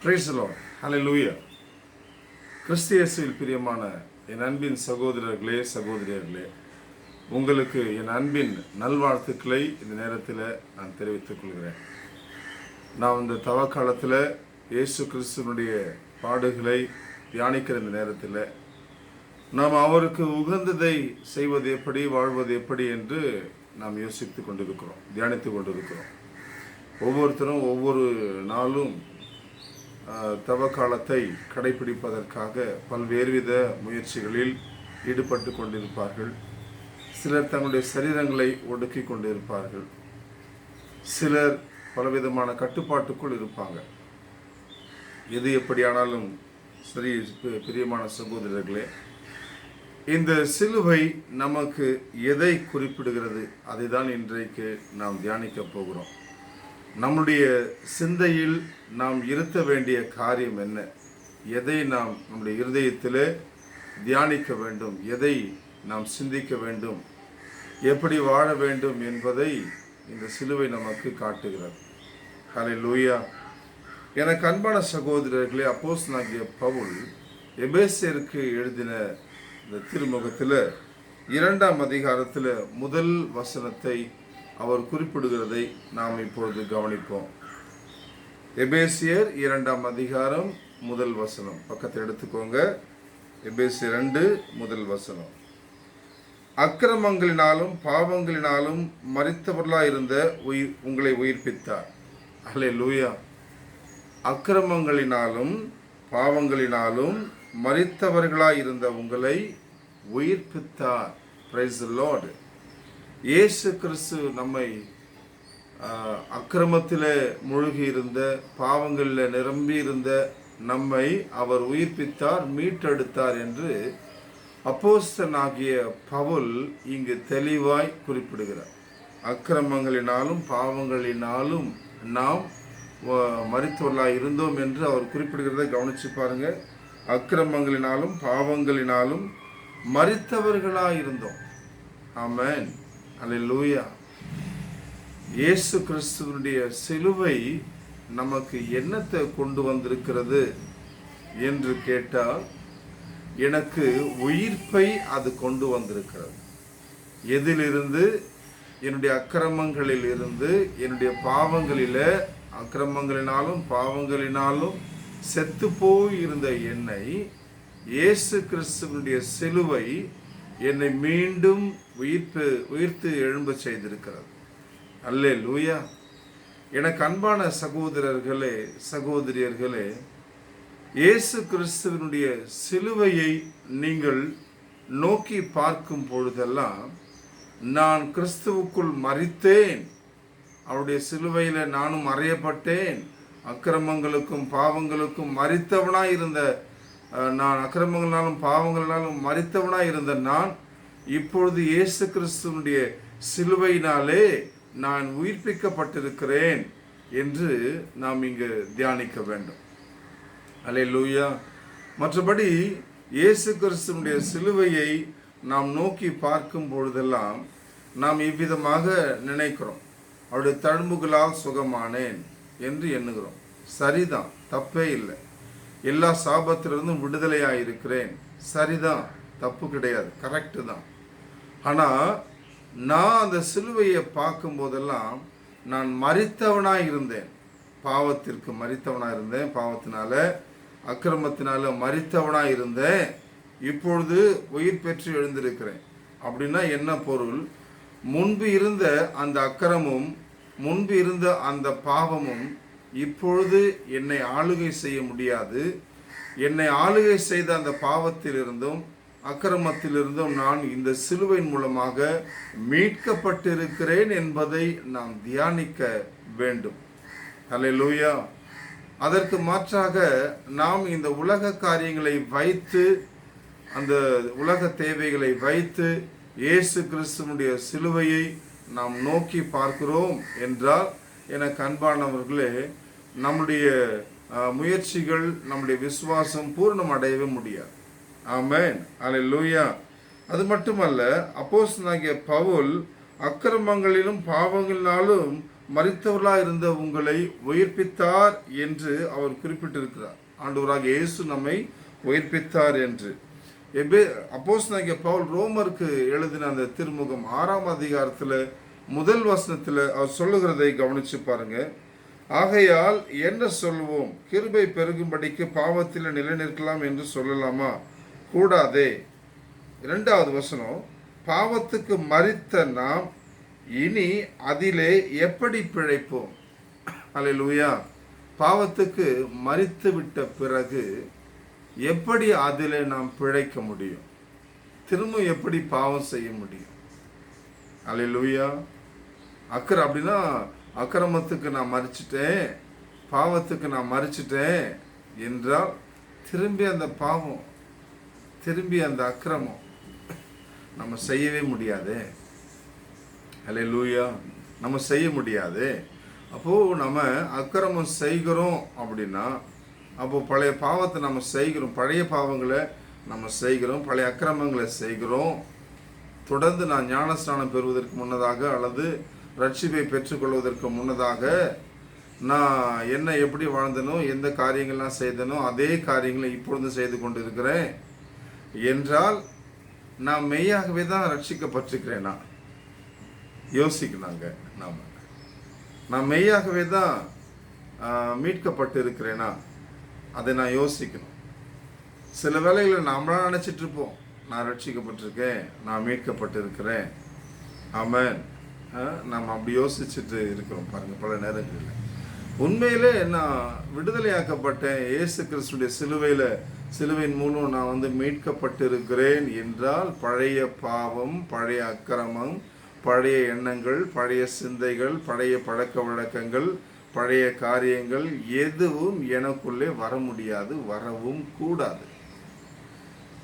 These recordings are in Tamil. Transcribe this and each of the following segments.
Praise the Lord. ஹல்லேலூயா. கிறிஸ்து இயேசுவில் பிரியமான என் அன்பின் சகோதரர்களே, சகோதரியர்களே, உங்களுக்கு என் அன்பின் நல்வாழ்த்துக்களை இந்த நேரத்தில் நான் தெரிவித்துக் கொள்கிறேன். நான் இந்த தவக்காலத்தில் இயேசு கிறிஸ்துவனுடைய பாடுகளை தியானிக்கிற இந்த நேரத்தில் நாம் அவருக்கு உகந்ததை செய்வது எப்படி, வாழ்வது எப்படி என்று நாம் யோசித்து கொண்டிருக்கிறோம், தியானித்து கொண்டிருக்கிறோம். ஒவ்வொருத்தரும் ஒவ்வொரு நாளும் தவக்காலத்தை கடைபிடிப்பதற்காக பல்வேறு வித முயற்சிகளில் ஈடுபட்டு கொண்டிருப்பார்கள். சிலர் தங்களுடைய சரீரங்களை ஒடுக்கி கொண்டிருப்பார்கள். சிலர் பலவிதமான கட்டுப்பாட்டுக்குள் இருப்பாங்க. எது எப்படியானாலும் சரி, பிரியமான சகோதரர்களே, இந்த சிலுவை நமக்கு எதை குறிப்பிடுகிறது, அதை தான் இன்றைக்கு நாம் தியானிக்க போகிறோம். நம்முடைய சிந்தையில் நாம் இருத்த வேண்டிய காரியம் என்ன, எதை நாம் நம்முடைய இருதயத்தில் தியானிக்க வேண்டும், எதை நாம் சிந்திக்க வேண்டும், எப்படி வாழ வேண்டும் என்பதை இந்த சிலுவை நமக்கு காட்டுகிறது. ஹல்லேலூயா. எனக்கு அன்பான சகோதரர்களே, அப்போஸ்தலனாகிய பவுல் எபேசியருக்கு எழுதின இந்த திருமுகத்தில் 2ஆம் அதிகாரத்தில் முதல் வசனத்தை அவர் குறிப்பிடுகிறதை நாம் இப்பொழுது கவனிப்போம். எபேசியர் 2ஆம் அதிகாரம் முதல் வசனம், பக்கத்தை எடுத்துக்கோங்க. எபேசியர் 2 முதல் வசனம். அக்கிரமங்களினாலும் பாவங்களினாலும் மரித்தவர்களாயிருந்த உங்களை உயிர்ப்பித்தார். ஹல்லேலூயா. அக்கிரமங்களினாலும் பாவங்களினாலும் மரித்தவர்களாயிருந்த உங்களை உயிர்ப்பித்தார். Praise the Lord. இயேசு கிறிஸ்து நம்மை அக்கிரமத்தில் மூழ்கி இருந்த, பாவங்களில் நிரம்பி இருந்த நம்மை அவர் உயிர்ப்பித்தார், மீட்டெடுத்தார் என்று அப்போஸ்தலனாகிய பவுல் இங்கு தெளிவாய் குறிப்பிடுகிறார். அக்கிரமங்களினாலும் பாவங்களினாலும் நாம் மரித்தவர்களாய் இருந்தோம் என்று அவர் குறிப்பிடுகிறதை கவனிச்சு பாருங்க. அக்கிரமங்களினாலும் பாவங்களினாலும் மரித்தவர்களாய் இருந்தோம். ஆமென். அல்லேலூயா. இயேசு கிறிஸ்துவனுடைய சிலுவை நமக்கு என்னத்தை கொண்டு வந்திருக்கிறது என்று கேட்டால், எனக்கு உயிர்ப்பை அது கொண்டு வந்திருக்கிறது. எதிலிருந்து? என்னுடைய அக்கிரமங்களில் இருந்து, என்னுடைய பாவங்களில், அக்கிரமங்களினாலும் பாவங்களினாலும் செத்து போய் இருந்த என்னை இயேசு கிறிஸ்துவனுடைய சிலுவை என்னை மீண்டும் உயிர்த்து எழும்ப செய்திருக்கிறது. அல்லேலூயா. எனக்கு அன்பான சகோதரர்களே, சகோதரியர்களே, இயேசு கிறிஸ்துவனுடைய சிலுவையை நீங்கள் நோக்கி பார்க்கும் பொழுதெல்லாம், நான் கிறிஸ்துவுக்குள் மரித்தேன், அவருடைய சிலுவையில் நானும் அறையப்பட்டேன், அக்கிரமங்களுக்கும் பாவங்களுக்கும் மரித்தவனாய் இருந்த நான், அக்கிரமங்களாலும் பாவங்களாலும் மரித்தவனாய் இருந்த நான், இப்பொழுது இயேசு கிறிஸ்துவனுடைய சிலுவையினாலே நான் உயிர்ப்பிக்கப்பட்டிருக்கிறேன் என்று நாம் இங்கு தியானிக்க வேண்டும். அல்லேலூயா. மற்றபடி இயேசு கிறிஸ்துவனுடைய சிலுவையை நாம் நோக்கி பார்க்கும் பொழுதெல்லாம் நாம் இவ்விதமாக நினைக்கிறோம். அவருடைய தழும்புகளால் சுகமானேன் என்று எண்ணுகிறோம். சரிதான், தப்பே இல்லை. எல்லா சாபத்திலிருந்தும் விடுதலையாக இருக்கிறேன், சரிதான், தப்பு கிடையாது, கரெக்டு தான். ஆனால் நான் அந்த சிலுவையை பார்க்கும் போதெல்லாம் நான் மரித்தவனாக இருந்தேன், பாவத்திற்கு மரித்தவனாக இருந்தேன், பாவத்தினால அக்கிரமத்தினால மரித்தவனாக இருந்தேன், இப்பொழுது உயிர் பெற்று எழுந்திருக்கிறேன். அப்படின்னா என்ன பொருள்? முன்பு இருந்த அந்த அக்கிரமும், முன்பு இருந்த அந்த பாவமும் இப்பொழுது என்னை ஆளுகை செய்ய முடியாது. என்னை ஆளுகை செய்த அந்த பாவத்திலிருந்தும் அக்கிரமத்திலிருந்தும் நான் இந்த சிலுவையின் மூலமாக மீட்கப்பட்டிருக்கிறேன் என்பதை நாம் தியானிக்க வேண்டும். ஹல்லேலூயா. அதற்கு மாற்றாக நாம் இந்த உலக காரியங்களை வைத்து, அந்த உலக தேவைகளை வைத்து இயேசு கிறிஸ்துவனுடைய சிலுவையை நாம் நோக்கி பார்க்கிறோம் என்றால், எனக்கு அன்பானவர்களே, நம்முடைய முயற்சிகள், நம்முடைய விசுவாசம் பூர்ணம் அடையவே முடியாது. ஆமென். அல்லேலூயா. அது மட்டுமல்ல, அப்போஸ்தலனாகிய பவுல் அக்கிரமங்களிலும் பாவங்களினாலும் மரித்தவர்களாக இருந்த உங்களை உயிர்ப்பித்தார் என்று அவர் குறிப்பிட்டிருக்கிறார். ஆண்டவராக இயேசு நம்மை உயிர்ப்பித்தார் என்று. அப்போஸ்தலனாகிய பவுல் ரோமருக்கு எழுதின அந்த திருமுகம் 6ஆம் அதிகாரத்தில் முதல் வசனத்தில் அவர் சொல்லுகிறதை கவனிச்சு பாருங்க. ஆகையால் என்ன சொல்வோம்? கிருபை பெருகும்படிக்கு பாவத்தில் நிலைநிற்கலாம் என்று சொல்லலாமா? கூடாதே. 2வது வசனம், பாவத்துக்கு மரித்த நாம் இனி அதிலே எப்படி பிழைப்போம்? அல்லேலூயா. பாவத்துக்கு மரித்து விட்ட பிறகு எப்படி அதிலே நாம் பிழைக்க முடியும்? திரும்ப எப்படி பாவம் செய்ய முடியும்? அல்லேலூயா. அப்படின்னா அக்கிரமத்துக்கு நான் மரிச்சிட்டேன், பாவத்துக்கு நான் மரிச்சிட்டேன் என்றால் திரும்பி அந்த பாவம், திரும்பி அந்த அக்கிரமம் நம்ம செய்யவே முடியாதே. அல்லேலூயா. நம்ம செய்ய முடியாது. அப்போது நம்ம அக்கிரமம் செய்கிறோம் அப்படின்னா, அப்போது பழைய பாவத்தை நம்ம செய்கிறோம், பழைய பாவங்களை நம்ம செய்கிறோம், பழைய அக்கிரமங்களை செய்கிறோம். தொடர்ந்து நான் ஞானஸ்நானம் பெறுவதற்கு முன்னதாக அல்லது ரட்சிப்பை பெற்றுக்கொள்வதற்கு முன்னதாக நான் என்ன எப்படி வாழ்ந்தனோ, எந்த காரியங்கள்லாம் செய்தனோ அதே காரியங்களை இப்பொழுது செய்து கொண்டு இருக்கிறேன் என்றால் நான் மெய்யாகவே தான் ரட்சிக்கப்பட்டிருக்கிறேனா? யோசிக்கலாங்க. நான் மெய்யாகவே தான் மீட்கப்பட்டு இருக்கிறேனா? அதை நான் யோசிக்கணும். சில வேளைகளில் நம்மளாம் நினச்சிட்டு இருப்போம், நான் ரட்சிக்கப்பட்டிருக்கேன், நான் மீட்கப்பட்டு இருக்கிறேன். ஆமென். நம்ம அப்படி யோசிச்சுட்டு இருக்கிறோம் பாருங்க. பல நேரங்களில் உண்மையிலே நான் விடுதலையாக்கப்பட்டேன், இயேசு கிறிஸ்துடைய சிலுவையின் மூலம் நான் மீட்கப்பட்டு இருக்கிறேன் என்றால் பழைய பாவம், பழைய அக்கிரமம், பழைய எண்ணங்கள், பழைய சிந்தைகள், பழைய பழக்க வழக்கங்கள், பழைய காரியங்கள் எதுவும் எனக்குள்ளே வர முடியாது, வரவும் கூடாது.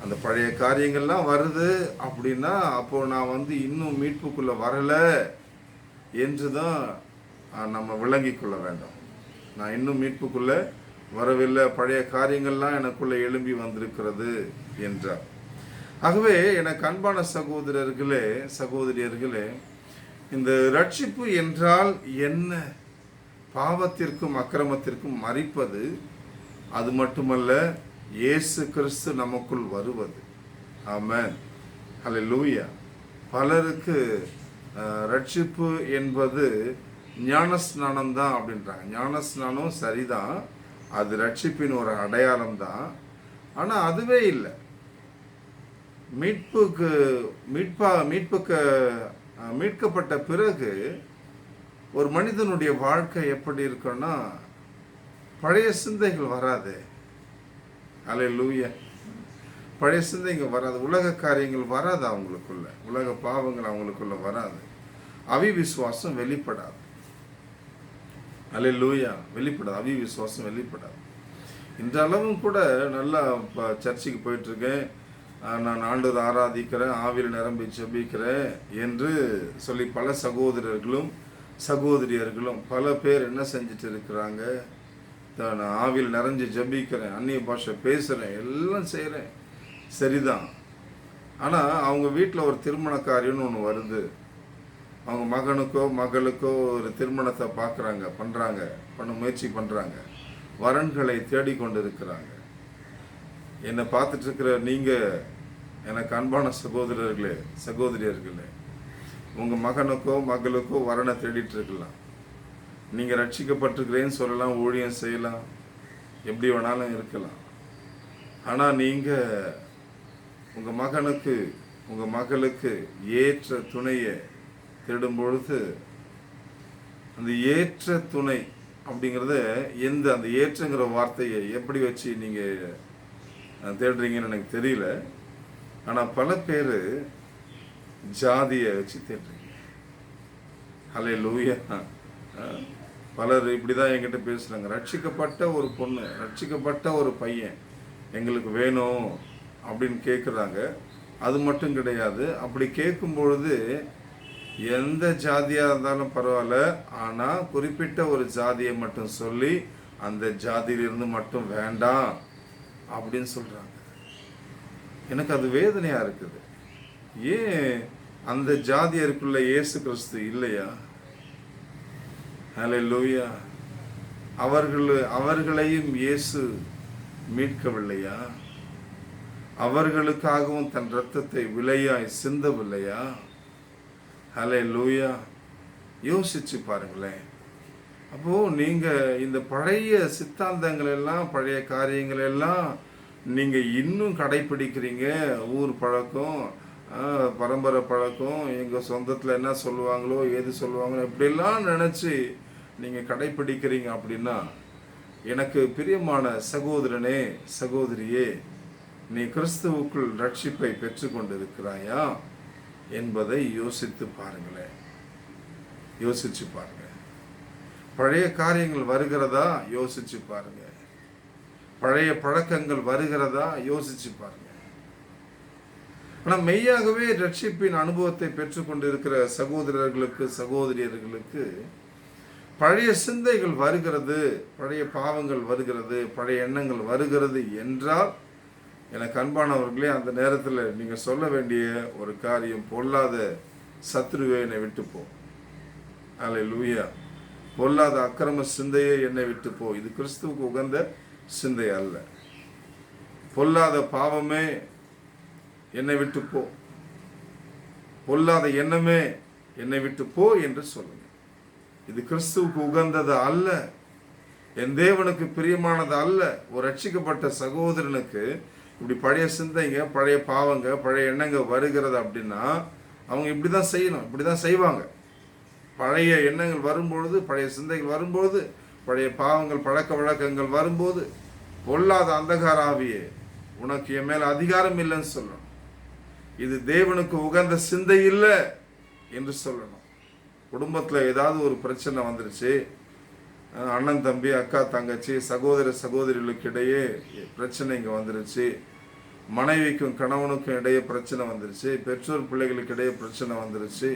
அந்த பழைய காரியங்கள்லாம் வருது அப்படின்னா அப்போ நான் இன்னும் மீட்புக்குள்ளே வரலை என்று தான் நம்ம விளங்கி கொள்ள வேண்டும். நான் இன்னும் மீட்புக்குள்ளே வரவில்லை, பழைய காரியங்கள்லாம் எனக்குள்ளே எழும்பி வந்திருக்கிறது என்றார். ஆகவே எனக்கு அன்பான சகோதரர்களே, சகோதரியர்களே, இந்த ரட்சிப்பு என்றால் என்ன? பாவத்திற்கும் அக்கிரமத்திற்கும் மரிப்பது, அது மட்டுமல்ல இயேசு கிறிஸ்து நமக்குள் வருவது. ஆமென். அல்லேலூயா. பலருக்கு ரட்சிப்பு என்பது ஞானஸ்நானம் தான் அப்படின்றாங்க. ஞானஸ்நானம் சரிதான், அது ரட்சிப்பின் ஒரு அடையாளம் தான். ஆனால் அதுவே இல்லை. மீட்கப்பட்ட பிறகு ஒரு மனிதனுடைய வாழ்க்கை எப்படி இருக்குன்னா, பழைய சிந்தைகள் வராது. அல்லேலூயா. பழைய சிந்தைகள் வராது, உலக காரியங்கள் வராது அவங்களுக்குள்ள, உலக பாவங்கள் அவங்களுக்குள்ள வராது, அவிவிசுவாசம் வெளிப்படாது. அல்லேலூயா. வெளிப்படாது, அவிவிசுவாசம் வெளிப்படாது. இன்றளவும் கூட நல்லா சர்ச்சுக்கு போயிட்டுருக்கேன், நான் ஆண்டவரை ஆராதிக்கிறேன், ஆவியில் நிரம்பி ஜெபிக்கிறேன் என்று சொல்லி பல சகோதரர்களும் சகோதரியர்களும் பல பேர் என்ன செஞ்சுட்டு இருக்கிறாங்க? நான் ஆவியில் நிறைஞ்சு ஜெபிக்கிறேன், அந்நிய பாஷை பேசுகிறேன், எல்லாம் செய்கிறேன், சரிதான். ஆனால் அவங்க வீட்டில் ஒரு திருமண காரியம்னு ஒன்று வருது. அவங்க மகனுக்கோ மகளுக்கோ ஒரு திருமணத்தை பண்ண முயற்சி பண்ணுறாங்க, வரன்களை தேடிக்கொண்டு இருக்கிறாங்க. என்னை பார்த்துட்டு இருக்கிற நீங்கள், எனக்கு அன்பான சகோதரர்களே, சகோதரியர்களே, உங்கள் மகனுக்கோ மகளுக்கோ வரனை தேடிட்டு இருக்கலாம். நீங்கள் ரட்சிக்கப்பட்டிருக்கிறேன்னு சொல்லலாம், ஊழியம் செய்யலாம், எப்படி வேணாலும் இருக்கலாம். ஆனால் நீங்கள் உங்கள் மகனுக்கு உங்கள் மகளுக்கு ஏற்ற துணையை தேடும் பொழுது, அந்த ஏற்ற துணை அப்படிங்கிறத அந்த ஏற்றங்கிற வார்த்தையை எப்படி வச்சு நீங்கள் தேடுறீங்கன்னு எனக்கு தெரியல. ஆனால் பல பேர் ஜாதியை வச்சு தேடுறீங்க. அல்லேலூயா. பலர் இப்படி தான் என்கிட்ட பேசுகிறாங்க, ரட்சிக்கப்பட்ட ஒரு பொண்ணு, ரட்சிக்கப்பட்ட ஒரு பையன் எங்களுக்கு வேணும் அப்படின்னு கேட்குறாங்க. அது மட்டும் கிடையாது, அப்படி கேட்கும் பொழுது எந்த ஜாதியாக இருந்தாலும் பரவாயில்ல, ஆனால் குறிப்பிட்ட ஒரு ஜாதியை மட்டும் சொல்லி அந்த ஜாதியிலிருந்து மட்டும் வேண்டாம் அப்படின்னு சொல்கிறாங்க. எனக்கு அது வேதனையாக இருக்குது. ஏன் அந்த ஜாதியருக்குள்ள இயேசு கிறிஸ்து இல்லையா? ஹல்லேலூயா. அவர்களையும் இயேசு மீட்கவில்லையா? அவர்களுக்காகவும் தன் இரத்தத்தை விலையாய் சிந்தவில்லையா? ஹல்லேலூயா. யோசிச்சு பாருங்களேன். அப்போ நீங்க இந்த பழைய சித்தாந்தங்கள் எல்லாம், பழைய காரியங்கள் எல்லாம் நீங்க இன்னும் கடைபிடிக்கிறீங்க. ஊர் பழக்கம், பரம்பரை பழக்கம், எங்க சொந்தத்துல என்ன சொல்லுவாங்களோ ஏது சொல்லுவாங்களோ இப்படியெல்லாம் நினைச்சு நீங்க கடைபிடிக்கிறீங்க அப்படின்னா, எனக்கு பிரியமான சகோதரனே, சகோதரியே, நீ கிறிஸ்துவுக்குள் ரட்சிப்பை பெற்று கொண்டிருக்கிறாயா என்பதை யோசித்து பாருங்களேன். யோசிச்சு பாருங்க. பழைய காரியங்கள் வருகிறதா? யோசிச்சு பாருங்க. பழைய பழக்கங்கள் வருகிறதா? யோசிச்சு பாருங்க. ஆனால் மெய்யாகவே ரட்சிப்பின் அனுபவத்தை பெற்றுக்கொண்டிருக்கிற சகோதரர்களுக்கு, சகோதரியர்களுக்கு பழைய சிந்தைகள் வருகிறது, பழைய பாவங்கள் வருகிறது, பழைய எண்ணங்கள் வருகிறது என்றால், எனக்கு அன்பானவர்களே, அந்த நேரத்தில் நீங்க சொல்ல வேண்டிய ஒரு காரியம், பொல்லாத சத்ருவே என்னை விட்டு போ. அல்லேலூயா. பொல்லாத அக்கிரம சிந்தையே என்னை விட்டு போ. இது கிறிஸ்துவுக்கு உகந்த சிந்தை அல்ல. பொல்லாத பாவமே என்னை விட்டு போ, பொல்லாத எண்ணமே என்னை விட்டு போ என்று சொல்லுங்க. இது கிறிஸ்துவுக்கு உகந்தது அல்ல, என் தேவனுக்கு பிரியமானது அல்ல. ஒரு ரட்சிக்கப்பட்ட சகோதரனுக்கு இப்படி பழைய சிந்தைங்க, பழைய பாவங்க, பழைய எண்ணங்க வருகிறது அப்படின்னா அவங்க இப்படிதான் செய்யணும், இப்படிதான் செய்வாங்க. பழைய எண்ணங்கள் வரும்பொழுது, பழைய சிந்தைகள் வரும்போது, பழைய பாவங்கள், பழக்க வழக்கங்கள் வரும்போது, பொல்லாத அந்தகார ஆவியே உனக்கு என் மேல அதிகாரம் இல்லைன்னு சொல்லணும். இது தேவனுக்கு உகந்த சிந்தை இல்லை என்று சொல்லணும். குடும்பத்தில் ஏதாவது ஒரு பிரச்சனை வந்துருச்சு, அண்ணன் தம்பி, அக்கா தங்கச்சி, சகோதர சகோதரிகளுக்கு இடையே பிரச்சனை இங்கே வந்துருச்சு, மனைவிக்கும் கணவனுக்கும் இடையே பிரச்சனை வந்துருச்சு, பெற்றோர் பிள்ளைகளுக்கு இடையே பிரச்சனை வந்துருச்சு.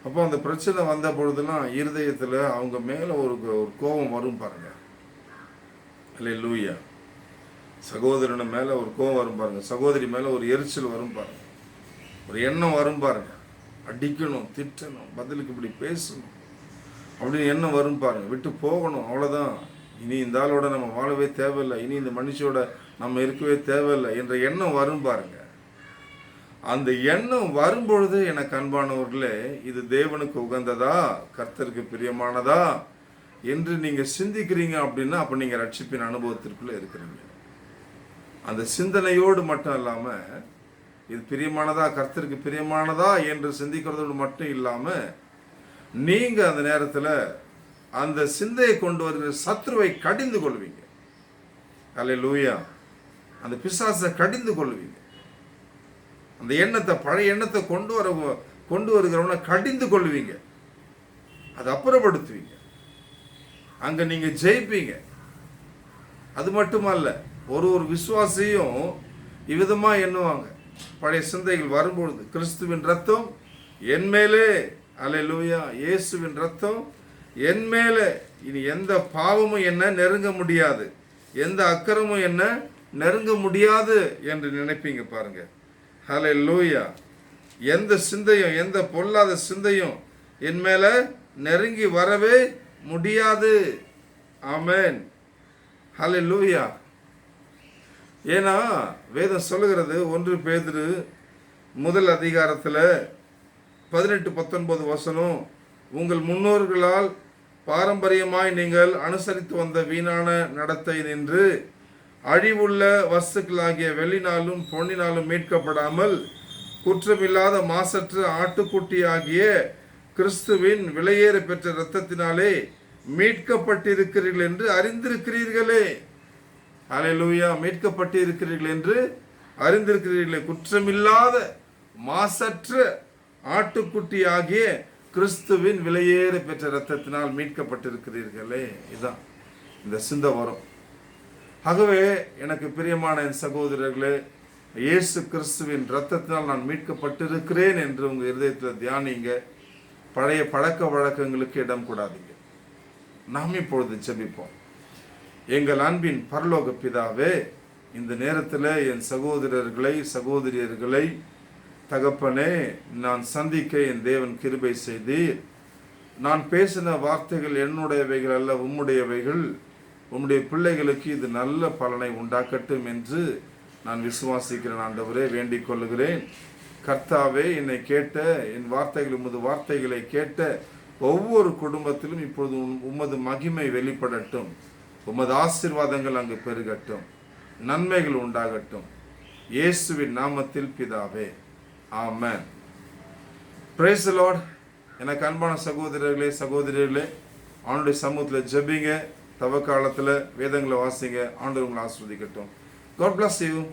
அப்போ அந்த பிரச்சனை வந்த பொழுதுலாம் இருதயத்தில் அவங்க மேலே ஒரு கோபம் வரும் பாருங்க. அல்லேலூயா. சகோதரன் மேலே ஒரு கோபம் வரும் பாருங்க, சகோதரி மேலே ஒரு எரிச்சல் வரும் பாருங்க, ஒரு எண்ணம் வரும் பாருங்க. அடிக்கணும், திட்டணும், பதிலுக்கு இப்படி பேசணும் அப்படின்னு எண்ணம் வரும் பாருங்க. விட்டு போகணும், அவ்வளோதான், இனி இந்த ஆளோட நம்ம வாழவே தேவையில்லை, இனி இந்த மனுஷோட நம்ம இருக்கவே தேவையில்லை என்ற எண்ணம் வரும் பாருங்க. அந்த எண்ணம் வரும்பொழுது எனக்கு அன்பானவர்களே, இது தேவனுக்கு உகந்ததா, கர்த்தருக்கு பிரியமானதா என்று நீங்க சிந்திக்கிறீங்க அப்படின்னா, அப்ப நீங்க ரட்சிப்பின் அனுபவத்திற்குள்ள இருக்கிறீங்க. அந்த சிந்தனையோடு மட்டும் இல்லாம, இது பிரியமானதா, கர்த்தருக்கு பிரியமானதா என்று சிந்திக்கிறதோடு மட்டும் இல்லாம, நீங்க அந்த நேரத்தில் அந்த சிந்தையை கொண்டு வருகிற சத்ருவை கடிந்து கொள்வீங்க. அல்லேலூயா. அந்த பிசாசை கடிந்து கொள்வீங்க. அந்த எண்ணத்தை, பழைய எண்ணத்தை கொண்டு வருகிறவனை கடிந்து கொள்வீங்க, அதை அப்புறப்படுத்துவீங்க. அங்க நீங்க ஜெயிப்பீங்க. அது மட்டுமல்ல, ஒரு விசுவாசியும் இவ்விதமா எண்ணுவாங்க. பழைய சிந்தைகள் வரும்பொழுது, கிறிஸ்துவின் ரத்தம் என் மேலே, அல்லேலூயா, இயேசுவின் ரத்தம் என் மேலே, இனி எந்த பாவமும் என்ன நெருங்க முடியாது, எந்த அக்கிரமும் என்ன நெருங்க முடியாது என்று நினைப்பீங்க பாருங்க. ஹல்லேலூயா. எந்த சிந்தையும், எந்த பொல்லாத சிந்தையும் என் மேல நெருங்கி வரவே முடியாது. ஆமென். ஹல்லேலூயா. ஏன்னா வேதம் சொல்லுகிறது, 1 பேதுரு 1 அதிகாரத்தில் 18-19 வசனம், உங்கள் முன்னோர்களால் பாரம்பரியமாய் நீங்கள் அனுசரித்து வந்த வீணான நடத்தை நின்று அழிவுள்ள வஸ்துக்களாகிய வெள்ளினாலும் பொன்னினாலும் மீட்கப்படாமல் குற்றமில்லாத மாசற்ற ஆட்டுக்குட்டி ஆகிய கிறிஸ்துவின் விலையேற பெற்ற இரத்தத்தினாலே மீட்கப்பட்டிருக்கிறீர்கள் என்று அறிந்திருக்கிறீர்களே. அல்லேலூயா. மீட்கப்பட்டிருக்கிறீர்கள் என்று அறிந்திருக்கிறீர்களே. குற்றமில்லாத மாசற்ற ஆட்டுக்குட்டி ஆகிய கிறிஸ்துவின் விலையேற பெற்ற இரத்தத்தினால் மீட்கப்பட்டிருக்கிறீர்களே. இதுதான் இந்த சிந்தை வரும். ஆகவே எனக்கு பிரியமான என் சகோதரர்களே, இயேசு கிறிஸ்துவின் இரத்தத்தினால் நான் மீட்கப்பட்டிருக்கிறேன் என்று உங்கள் இருதயத்தில் தியானிங்க. பழைய பழக்க வழக்கங்களுக்கு இடம் கூடாதீங்க. நாம் இப்பொழுது ஜெபிப்போம். எங்கள் அன்பின் பரலோக பிதாவே, இந்த நேரத்தில் என் சகோதரர்களை, சகோதரியர்களை தகப்பனே நான் சந்திக்க என் தேவன் கிருபை செய்தீர். நான் பேசின வார்த்தைகள் என்னுடையவைகள் அல்ல, உம்முடையவைகள். உம்முடைய பிள்ளைகளுக்கு இது நல்ல பலனை உண்டாக்கட்டும் என்று நான் விசுவாசிக்கிறேன் ஆண்டவரே, வேண்டிக் கொள்ளுகிறேன். கர்த்தாவே, என்னை கேட்ட என் வார்த்தைகள், உமது வார்த்தைகளை கேட்ட ஒவ்வொரு குடும்பத்திலும் இப்பொழுது உமது மகிமை வெளிப்படட்டும். உமது ஆசீர்வாதங்கள் அங்கு பெருகட்டும், நன்மைகள் உண்டாகட்டும். இயேசுவின் நாமத்தில் பிதாவே, ஆமென். Praise the Lord. எனக்கு அன்பான சகோதரர்களே, சகோதரிகளே, ஆண்டுடைய சமூகத்தில் ஜெபிங்க, தவ காலத்தில் வேதங்களை வாசிங்க. ஆண்டவர் உங்களை ஆசீர்வதிக்கட்டும். God bless you.